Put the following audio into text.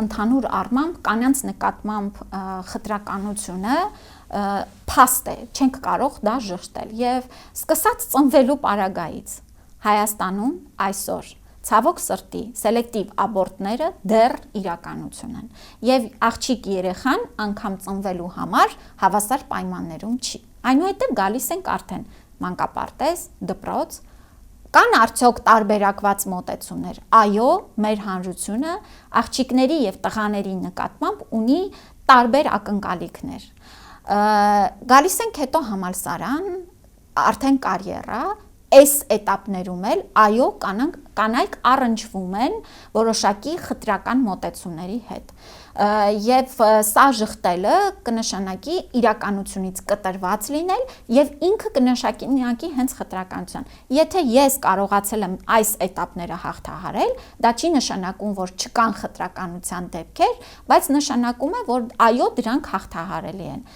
ընդհանուր առմամբ կանանց նկատմամբ խտրականությունը փաստ է, չենք կարող դա ժշտել եւ սկսած ծնվելու պարագայից Հայաստանում այսօր ցավոք սրտի սելեկտիվ աբորտները դեռ իրականություն են եւ աղջիկ երեխան անգամ ծնվելու համար հավասար պայմաններում չի։ Այնուհետև գալիս ենք արդեն մանկապարտեզ, դպրոց, կան արդյոք տարբերակված մոտեցումներ։ Այո, մեր հանրությունը աղջիկների եւ տղաների նկատմամբ ունի տարբեր ակնկալիքներ։ Գալիս ենք հետո համալսարան, արդեն կարիերա, այս էտապներում էլ այո կանայք առնչվում են որոշակի խտրական մոտեցումների հետ եւ սա ժխտելը կնշանակի իրականությունից կտրված լինել եւ ինքը կնշանակի հենց խտրականության։ Եթե ես կարողացել եմ այս էտապները հաղթահարել, դա չի նշանակում, որ չկան խտրականության դեպքեր, բայց նշանակում է, որ այո դրանք հաղթահարելի են։